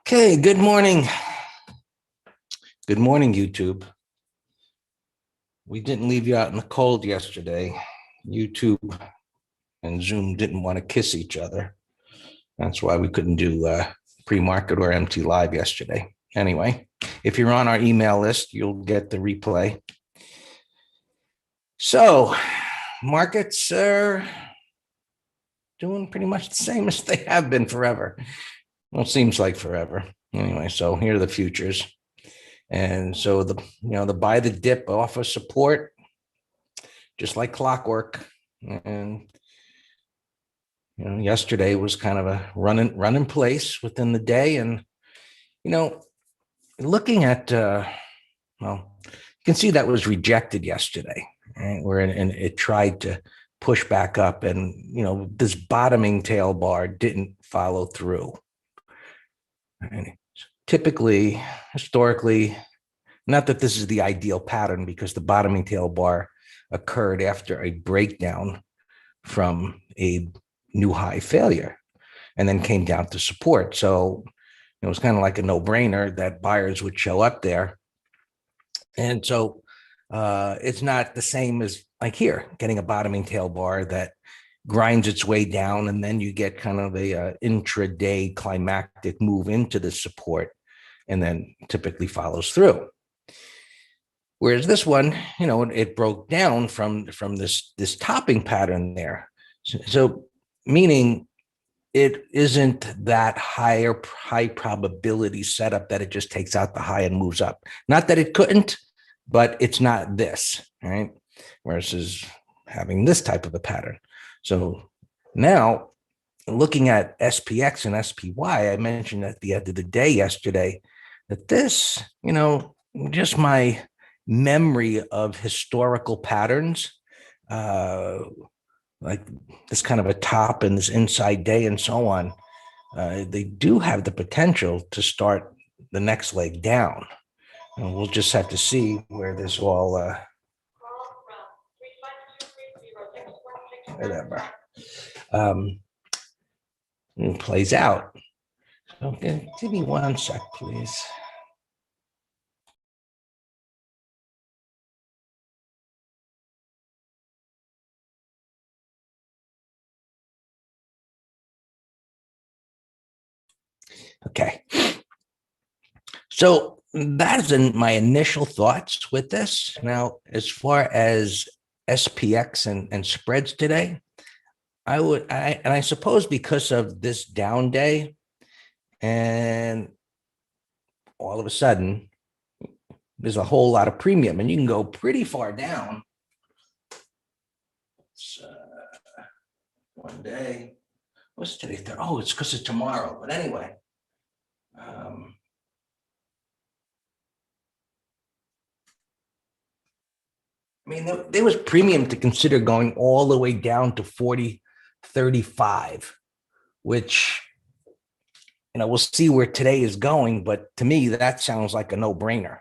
Okay, good morning. Good morning, YouTube. We didn't leave you out in the cold yesterday. YouTube and Zoom didn't want to kiss each other. That's why we couldn't do pre-market or MT Live yesterday. Anyway, if you're on our email list, you'll get the replay. So, markets are doing pretty much the same as they have been forever. Well, it seems like forever. Anyway, so here are the futures. And so the buy the dip off of support, just like clockwork. And yesterday was kind of a run in place within the day. And looking at well, you can see that was rejected yesterday, right? And it tried to push back up, and this bottoming tail bar didn't follow through. And typically, historically, not that this is the ideal pattern, because the bottoming tail bar occurred after a breakdown from a new high failure and then came down to support. So it was kind of like a no-brainer that buyers would show up there. And so it's not the same as like here, getting a bottoming tail bar that grinds its way down, and then you get kind of a intraday climactic move into the support, and then typically follows through. Whereas this one, it broke down from this topping pattern there. So meaning it isn't that high probability setup that it just takes out the high and moves up. Not that it couldn't, but it's not this, right? Versus having this type of a pattern. So now looking at SPX and SPY, I mentioned at the end of the day yesterday that this, just my memory of historical patterns, like this kind of a top and this inside day and so on, they do have the potential to start the next leg down. And we'll just have to see where this all whatever plays out. Okay, give me 1 sec, please. Okay. So that's my initial thoughts with this. Now, as far as SPX and spreads today, I suppose because of this down day, and all of a sudden there's a whole lot of premium, and you can go pretty far down. It's, one day. What's today? Oh, it's because of tomorrow. But anyway, I mean, there was premium to consider going all the way down to 40.35, which, we'll see where today is going. But to me, that sounds like a no-brainer.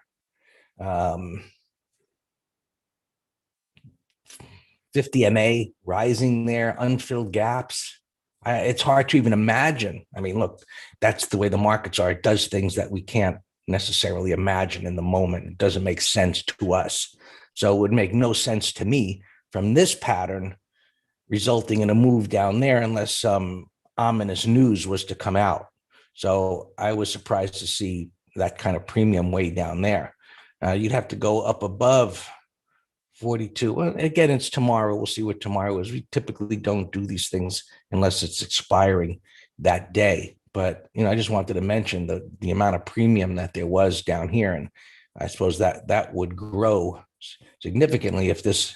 50 MA rising there, unfilled gaps. It's hard to even imagine. I mean, look, that's the way the markets are. It does things that we can't necessarily imagine in the moment. It doesn't make sense to us. So it would make no sense to me from this pattern resulting in a move down there unless some ominous news was to come out. So I was surprised to see that kind of premium way down there. You'd have to go up above 42. Well, again, it's tomorrow. We'll see what tomorrow is. We typically don't do these things unless it's expiring that day. But, I just wanted to mention the amount of premium that there was down here. And I suppose that would grow significantly if this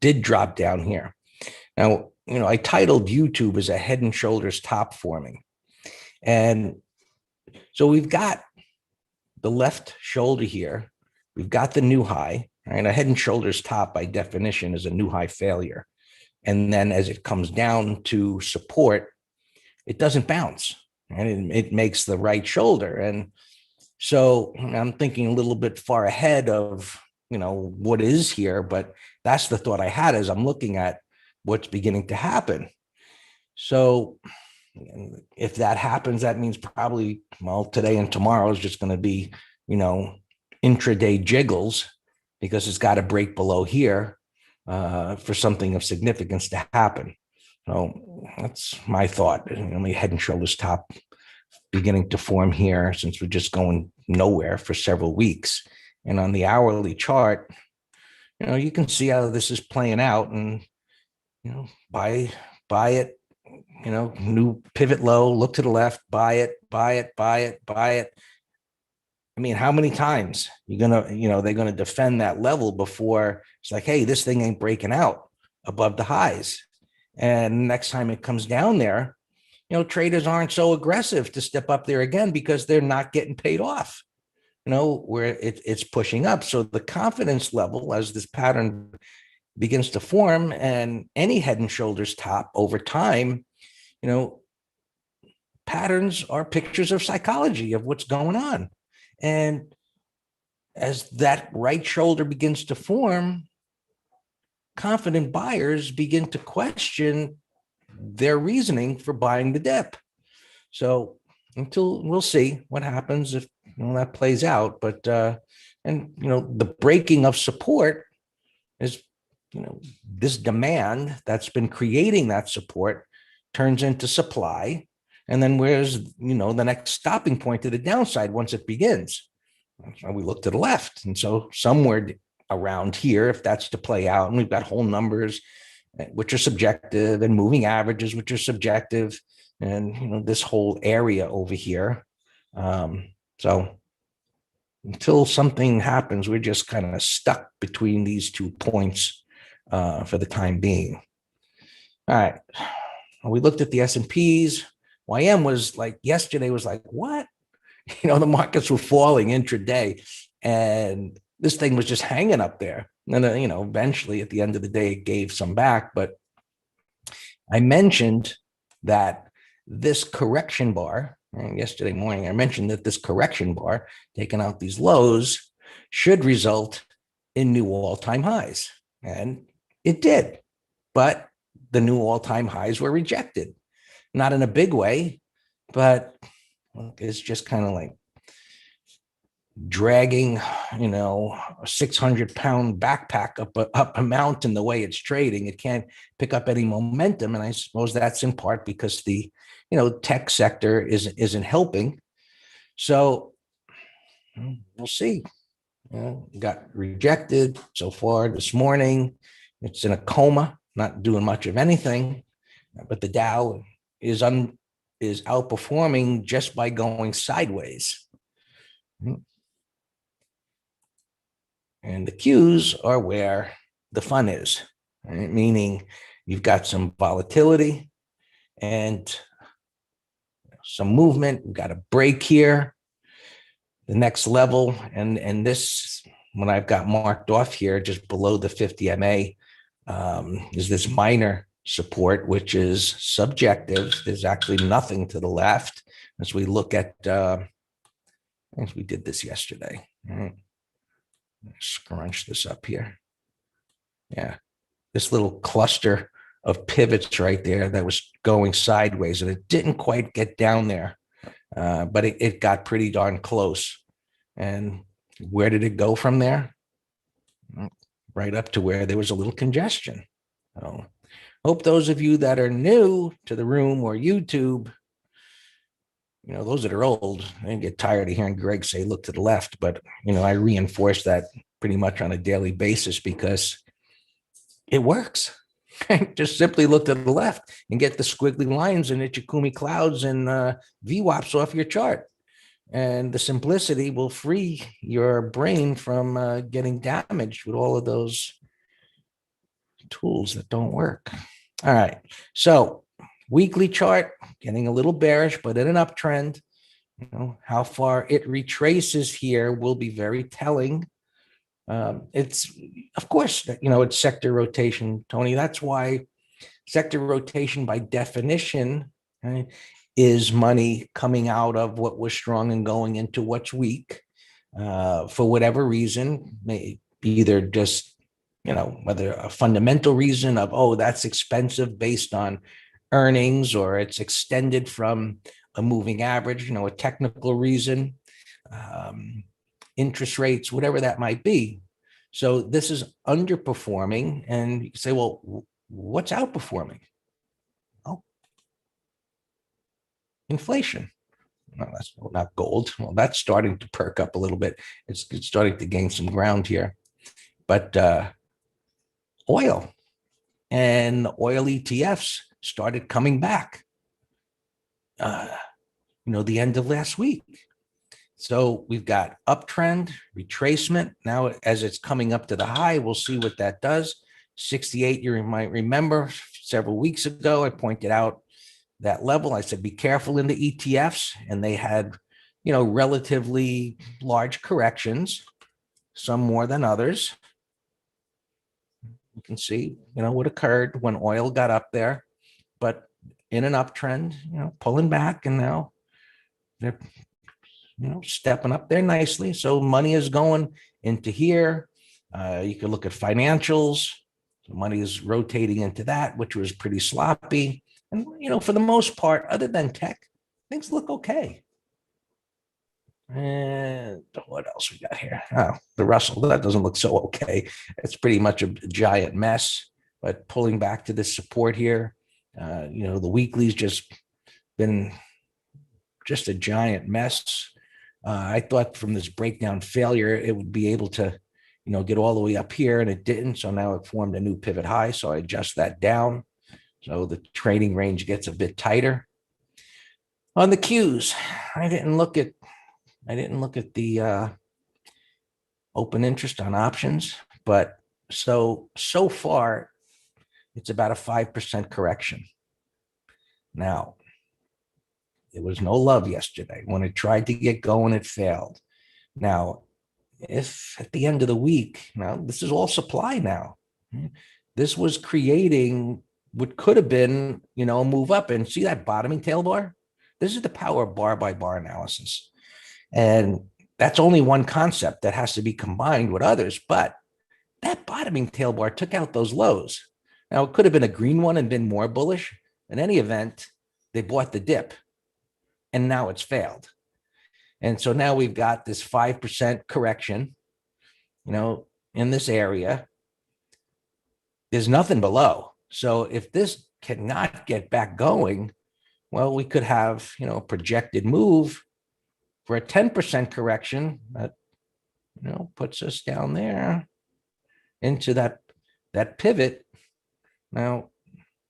did drop down here. Now, I titled YouTube as a head and shoulders top forming. And so we've got the left shoulder here. We've got the new high. Right, a head and shoulders top by definition is a new high failure. And then as it comes down to support, it doesn't bounce. Right? It makes the right shoulder. And so I'm thinking a little bit far ahead of, what is here. But that's the thought I had as I'm looking at what's beginning to happen. So And if that happens, that means probably, well, today and tomorrow is just going to be, intraday jiggles because it's got to break below here for something of significance to happen. So that's my thought. My head and shoulders top beginning to form here since we're just going nowhere for several weeks. And on the hourly chart, you can see how this is playing out, and buy it, new pivot low, look to the left, buy it, buy it, buy it, buy it. I mean, how many times they're gonna defend that level before it's like, hey, this thing ain't breaking out above the highs. And next time it comes down there, traders aren't so aggressive to step up there again because they're not getting paid off, where it's pushing up. So the confidence level as this pattern begins to form, and any head and shoulders top over time, patterns are pictures of psychology of what's going on. And as that right shoulder begins to form, confident buyers begin to question their reasoning for buying the dip. So until we'll see what happens if that plays out. But the breaking of support is, this demand that's been creating that support turns into supply. And then where's, the next stopping point to the downside once it begins? So we look to the left. And so somewhere around here, if that's to play out, and we've got whole numbers, which are subjective, and moving averages, which are subjective, and, this whole area over here. So until something happens, we're just kind of stuck between these 2 points for the time being. All right. We looked at the S&Ps. YM was like, yesterday was like, what? The markets were falling intraday, and this thing was just hanging up there. And then, eventually at the end of the day, it gave some back. But I mentioned that this correction bar, yesterday morning, I mentioned that this correction bar, taking out these lows, should result in new all-time highs. And it did. But the new all-time highs were rejected. Not in a big way, but it's just kind of like dragging, a 600-pound backpack up a mountain the way it's trading. It can't pick up any momentum. And I suppose that's in part because the, tech sector isn't helping. So we'll see. Got rejected so far this morning. It's in a coma, not doing much of anything, but the Dow is outperforming just by going sideways. And the Qs are where the fun is, right? Meaning you've got some volatility and some movement. We've got a break here, the next level. And this, when I've got marked off here, just below the 50 MA, is this minor support, which is subjective. There's actually nothing to the left as we look at, as we did this yesterday. All right. Scrunch this up here. Yeah, this little cluster of pivots right there that was going sideways, and it didn't quite get down there, but it got pretty darn close. And where did it go from there? Right up to where there was a little congestion. So hope those of you that are new to the room or YouTube, those that are old, I get tired of hearing Greg say, look to the left, but, I reinforce that pretty much on a daily basis because it works. Just simply look to the left and get the squiggly lines and Ichikumi clouds and VWAPs off your chart. And the simplicity will free your brain from getting damaged with all of those tools that don't work. All right. So weekly chart, getting a little bearish, but in an uptrend. How far it retraces here will be very telling. It's, of course, it's sector rotation, Tony. That's why sector rotation, by definition, right, is money coming out of what was strong and going into what's weak for whatever reason, may either just, whether a fundamental reason of, oh, that's expensive based on earnings, or it's extended from a moving average, a technical reason, um, interest rates, whatever that might be. So this is underperforming, and you say, well, what's outperforming? Oh, inflation. Well, that's not gold. Well, that's starting to perk up a little bit. It's starting to gain some ground here. But oil and oil ETFs started coming back, uh, the end of last week. So we've got uptrend, retracement. Now, as it's coming up to the high, we'll see what that does. 68, you might remember several weeks ago, I pointed out that level. I said, be careful in the ETFs. And they had, relatively large corrections, some more than others. You can see, what occurred when oil got up there, but in an uptrend, pulling back, and now they're, stepping up there nicely. So money is going into here. You could look at financials. Money is rotating into that, which was pretty sloppy. And, for the most part, other than tech, things look okay. And what else we got here? Oh, the Russell, that doesn't look so okay. It's pretty much a giant mess, but pulling back to this support here. The weekly's just been just a giant mess. I thought from this breakdown failure, it would be able to, get all the way up here, and it didn't. So now it formed a new pivot high. So I adjust that down. So the trading range gets a bit tighter. On the Qs, I didn't look at the open interest on options, but so far it's about a 5% correction. Now, there was no love yesterday. When it tried to get going, it failed. Now, if at the end of the week, now this is all supply now. This was creating what could have been, a move up. And see that bottoming tail bar? This is the power of bar by bar analysis. And that's only one concept that has to be combined with others. But that bottoming tail bar took out those lows. Now, it could have been a green one and been more bullish. In any event, they bought the dip, and now it's failed. And so now we've got this 5% correction, in this area. There's nothing below. So if this cannot get back going, well, we could have, a projected move for a 10% correction that, puts us down there into that pivot. Now,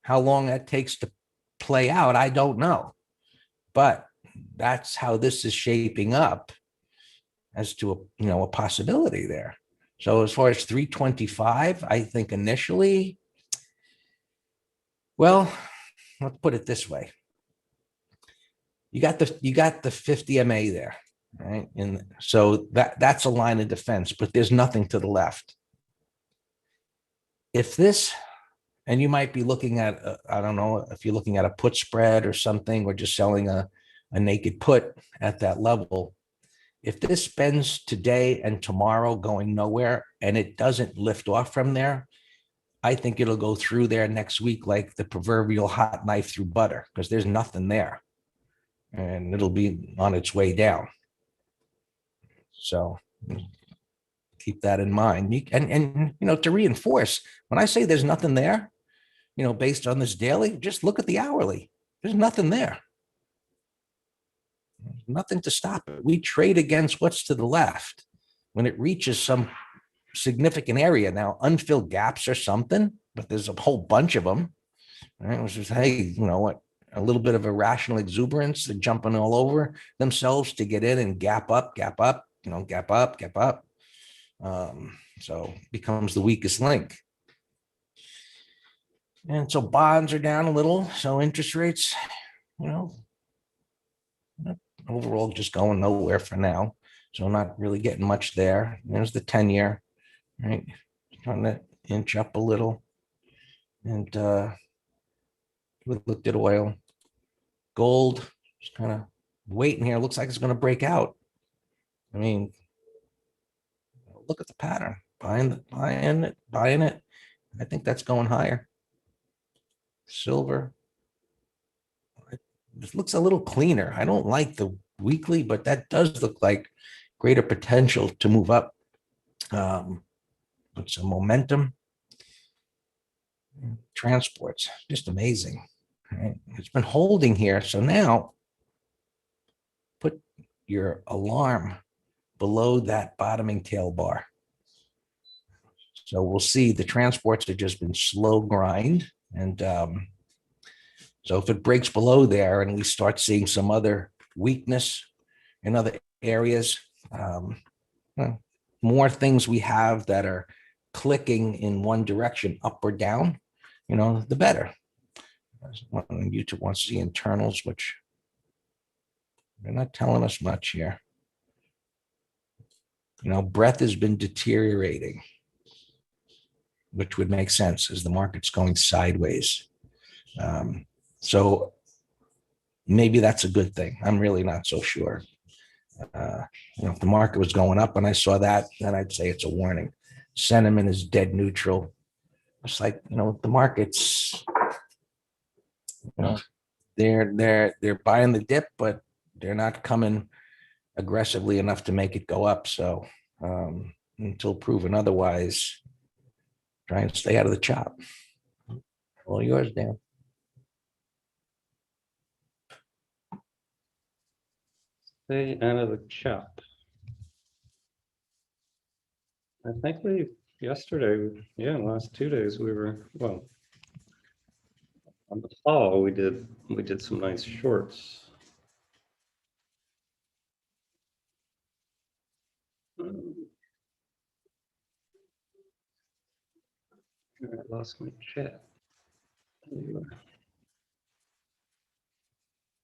how long that takes to play out, I don't know. But that's how this is shaping up as to a possibility there. So as far as 325, I think initially, well, let's put it this way. You got the 50 MA there, right? And so that's a line of defense, but there's nothing to the left. If this, and you might be looking at, I don't know if you're looking at a put spread or something, or just selling a naked put at that level. If this spends today and tomorrow going nowhere, and it doesn't lift off from there, I think it'll go through there next week like the proverbial hot knife through butter, because there's nothing there, and it'll be on its way down. So keep that in mind. And to reinforce, when I say there's nothing there, based on this daily, just look at the hourly. There's nothing there. There's nothing to stop it. We trade against what's to the left. When it reaches some significant area, now unfilled gaps or something, but there's a whole bunch of them. Right? It was just, hey, what? A little bit of irrational exuberance. They're jumping all over themselves to get in and gap up, gap up. So becomes the weakest link. And so bonds are down a little. So interest rates, overall just going nowhere for now. So not really getting much there. There's the 10-year, right? Trying to inch up a little. And we looked at oil. Gold, just kind of waiting here. Looks like it's going to break out. I mean, look at the pattern. Buying it. I think that's going higher. Silver, this looks a little cleaner. I don't like the weekly, but that does look like greater potential to move up. With some momentum. Transports, just amazing. Right? It's been holding here. So now put your alarm below that bottoming tail bar. So we'll see the transports have just been slow grind. And so if it breaks below there and we start seeing some other weakness in other areas, well, more things we have that are clicking in one direction, up or down, the better. YouTube wants to see internals, which they're not telling us much here. Breadth has been deteriorating, which would make sense as the market's going sideways. So maybe that's a good thing. I'm really not so sure. If the market was going up and I saw that, then I'd say it's a warning. Sentiment is dead neutral. It's like, the market's, they're buying the dip, but they're not coming aggressively enough to make it go up. So until proven otherwise, try and stay out of the chop. All yours, Dan. Stay out of the chop. I think yesterday, last 2 days we were, well, on the fall we did some nice shorts. I lost my chat. All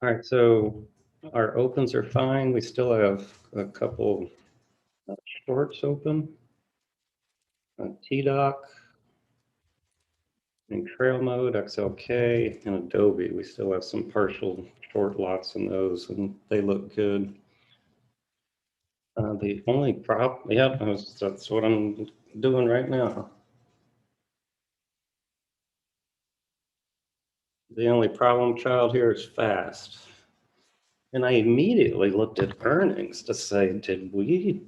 right, so our opens are fine. We still have a couple shorts open. TDoc in trail mode, XLK, and Adobe. We still have some partial short lots in those, and they look good. The only problem, that's what I'm doing right now. The only problem child here is fast. And I immediately looked at earnings to say, did we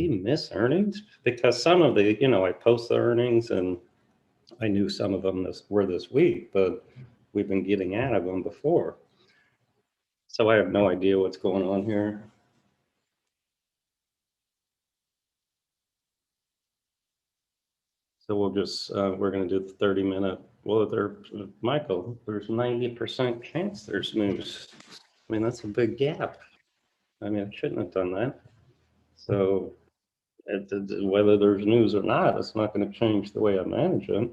miss earnings? Because some of the, I post the earnings and I knew some of them were this week, but we've been getting out of them before. So I have no idea what's going on here. So we'll just, we're going to do the 30-minute. Well, Michael, there's 90% chance there's news. I mean, that's a big gap. I mean, I shouldn't have done that. So whether there's news or not, it's not going to change the way I manage them.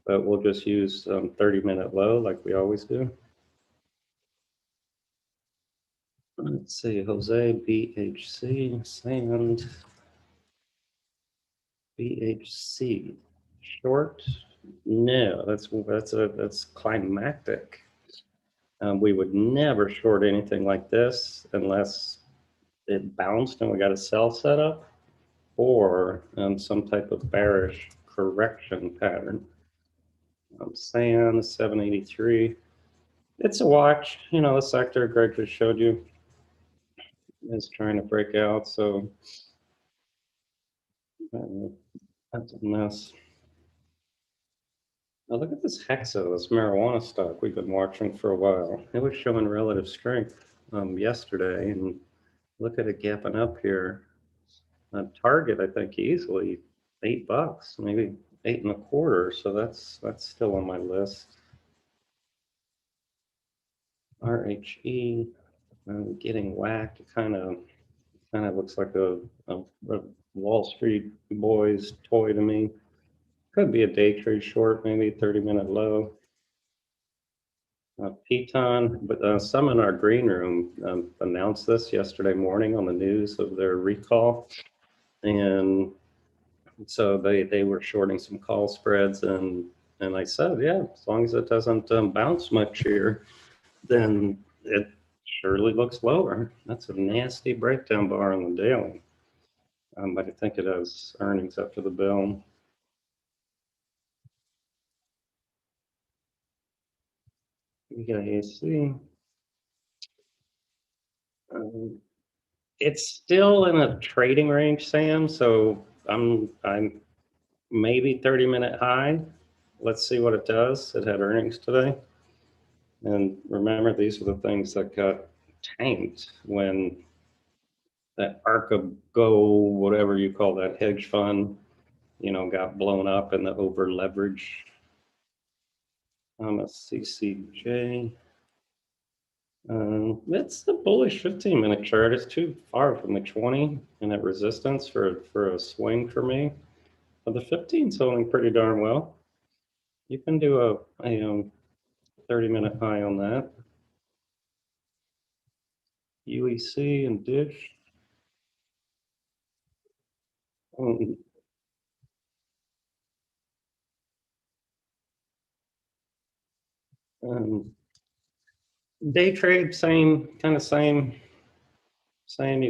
But we'll just use 30-minute low like we always do. Let's see, Jose, BHC, Sand, BHC, short. No, that's climactic. We would never short anything like this unless it bounced and we got a sell set up, or some type of bearish correction pattern. Sand 783. It's a watch. The sector Greg just showed you is trying to break out. So that's a mess. Now look at this Hexa, this marijuana stock we've been watching for a while. It was showing relative strength yesterday, and look at it gapping up here. Target, I think easily $8, maybe 8.25. So that's still on my list. RHE, getting whacked. It kind of looks like a Wall Street boys toy to me. Could be a day trade short, maybe 30-minute low. Piton, but some in our green room announced this yesterday morning on the news of their recall, and so they were shorting some call spreads, and I said, yeah, as long as it doesn't bounce much here, then it surely looks lower. That's a nasty breakdown bar on the daily. But I think it has earnings after the bell. We got AC. It's still in a trading range, Sam. So I'm maybe 30-minute high. Let's see what it does. It had earnings today. And remember, these are the things that got tanked when that Arca Go, whatever you call that hedge fund, got blown up in the over leverage. I'm a CCJ. It's the bullish 15-minute chart. It's too far from the 20 and at resistance for a swing for me. But the 15's holding pretty darn well. You can do a 30-minute high on that. UEC and Dish. Um, Day trade, same. You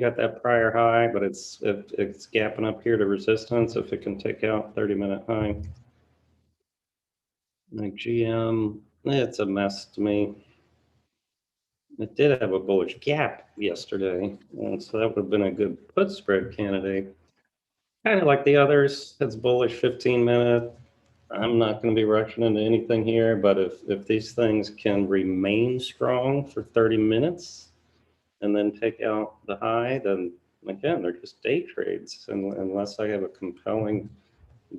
got that prior high, but it's gapping up here to resistance. If it can take out 30-minute high, like GM, it's a mess to me. It did have a bullish gap yesterday, and so that would have been a good put spread candidate. Kind of like the others, it's bullish 15-minute. I'm not going to be rushing into anything here, but if these things can remain strong for 30 minutes and then take out the high, then again, they're just day trades. And unless I have a compelling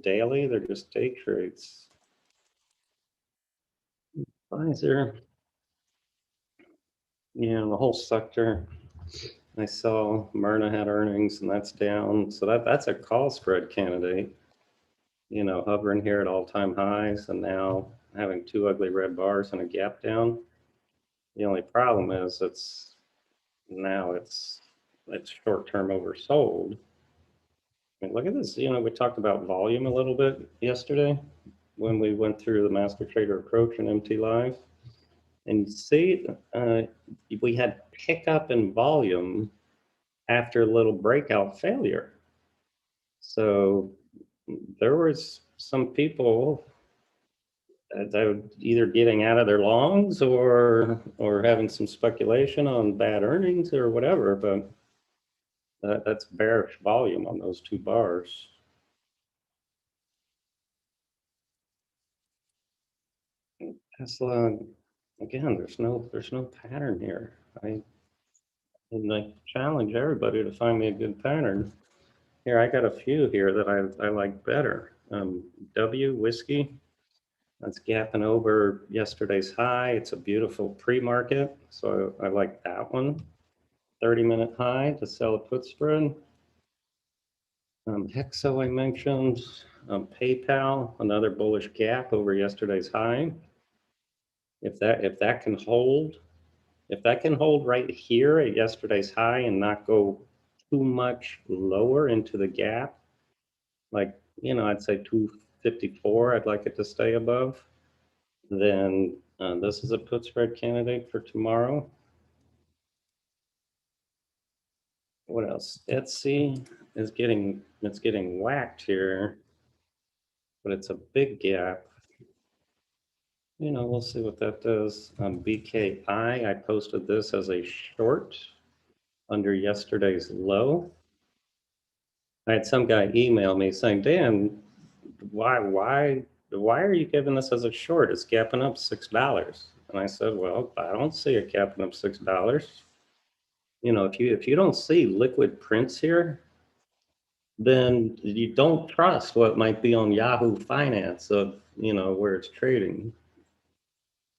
daily, they're just day trades. Pfizer, yeah, the whole sector. I saw Myrna had earnings and that's down. So that's a call spread candidate, hovering here at all-time highs and now having two ugly red bars and a gap down. The only problem is it's short-term oversold. I mean, look at this. We talked about volume a little bit yesterday when we went through the master trader approach and MT Live. And see, we had pickup in volume after a little breakout failure. So there was some people that were either getting out of their longs or having some speculation on bad earnings or whatever, but that's bearish volume on those two bars. Tesla, again, there's no pattern here. I challenge everybody to find me a good pattern. Here, I got a few here that I like better. W Whiskey, that's gapping over yesterday's high. It's a beautiful pre-market, so I like that one. 30-minute high to sell a put spread. Hexo I mentioned. PayPal, another bullish gap over yesterday's high. If that can hold right here at yesterday's high and not go too much lower into the gap, like, I'd say 254, I'd like it to stay above, then this is a put spread candidate for tomorrow. What else? Etsy is getting whacked here, but it's a big gap. We'll see what that does. BKI, I posted this as a short under yesterday's low. I had some guy email me saying, Dan, why are you giving this as a short? It's gapping up $6. And I said, well, I don't see it gapping up $6. If you don't see liquid prints here, then you don't trust what might be on Yahoo Finance of where it's trading.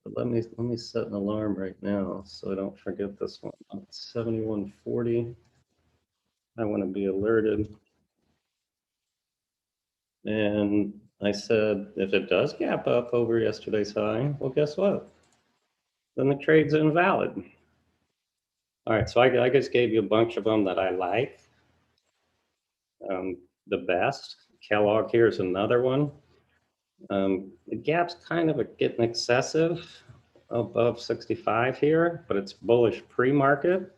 But let me set an alarm right now so I don't forget this one. 7140. I want to be alerted. And I said, if it does gap up over yesterday's high, well, guess what? Then the trade's invalid. All right, so I just gave you a bunch of them that I like the best. Kellogg here's another one. The gap's kind of getting excessive above 65 here, but it's bullish pre-market.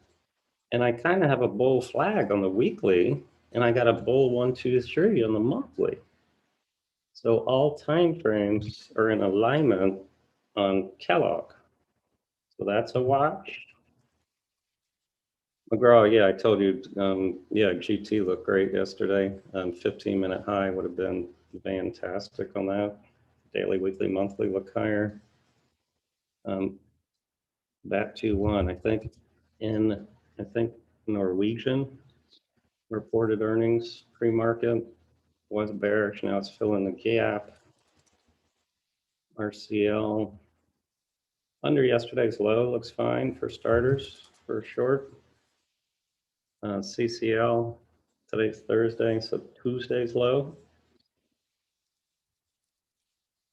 And I kind of have a bull flag on the weekly, and I got a bull 1, 2, 3 on the monthly. So all time frames are in alignment on Kellogg. So that's a watch. McGraw, yeah, I told you, yeah, GT looked great yesterday. 15-minute high would have been fantastic on that. Daily, weekly, monthly look higher. Back to one, I think Norwegian reported earnings pre-market was bearish. Now it's filling the gap. RCL under yesterday's low looks fine for starters for short. CCL, today's Thursday, so Tuesday's low.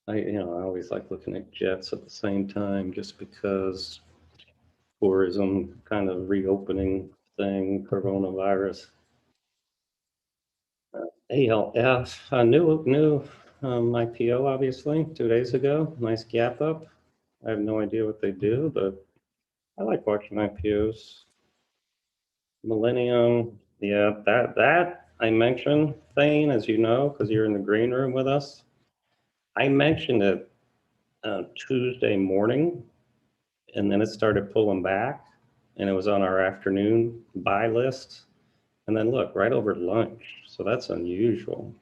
I always like looking at jets at the same time just because tourism kind of reopening thing, coronavirus. ALF, new IPO, obviously, 2 days ago. Nice gap up. I have no idea what they do, but I like watching IPOs. Millennium, yeah, that I mentioned, Thane, as you know, because you're in the green room with us. I mentioned it Tuesday morning, and then it started pulling back, and it was on our afternoon buy list. And then look, right over lunch. So that's unusual.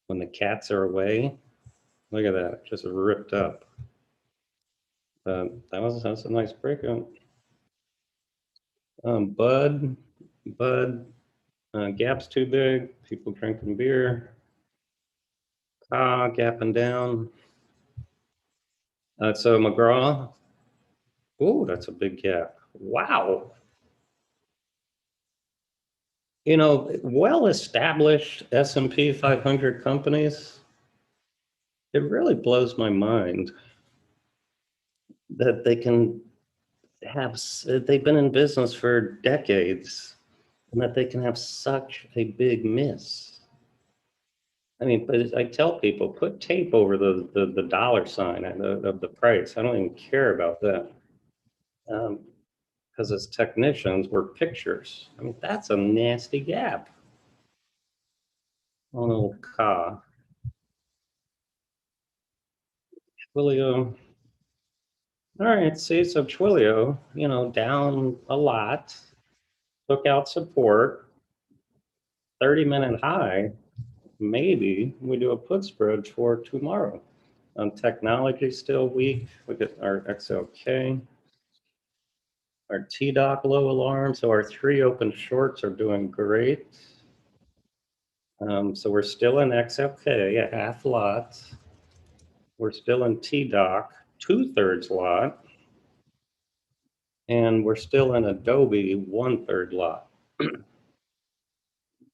When the cats are away, look at that, just ripped up. That's a nice breakout. Bud, gap's too big. People drinking beer. Gapping down. So McGraw. Oh, that's a big gap. Wow. Well-established S&P 500 companies, it really blows my mind that they've been in business for decades and that they can have such a big miss. I mean, but I tell people, put tape over the dollar sign of the price. I don't even care about that. Because as technicians, we're pictures. I mean, that's a nasty gap. On old car. Twilio. All right, see, so Twilio, down a lot, took out support, 30-minute high, maybe we do a put spread for tomorrow. Technology still weak. Look at our XLK. Our TDOC low alarm. So our 3 open shorts are doing great. So we're still in XLK, a half lot. We're still in TDOC, 2/3 lot. And we're still in Adobe, 1/3 lot.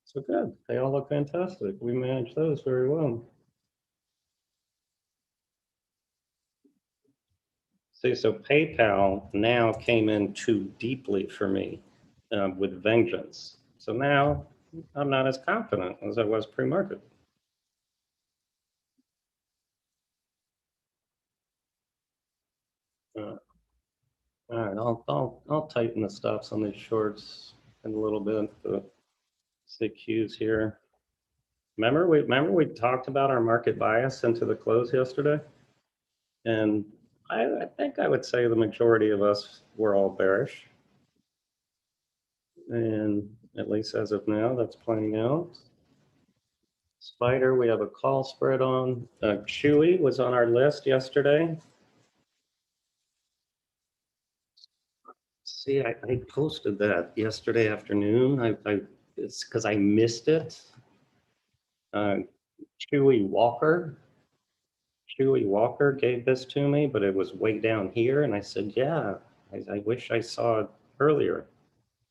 So good. They all look fantastic. We manage those very well. See, so PayPal now came in too deeply for me with vengeance. So now I'm not as confident as I was pre-market. All right, I'll tighten the stops on these shorts in a little bit. The CQs here. Remember we talked about our market bias into the close yesterday, and I think I would say the majority of us were all bearish, and at least as of now, that's playing out. Spider, we have a call spread on. Chewy was on our list yesterday. See, I posted that yesterday afternoon. It's because I missed it. Chewy Walker gave this to me, but it was way down here. And I said, yeah, I wish I saw it earlier.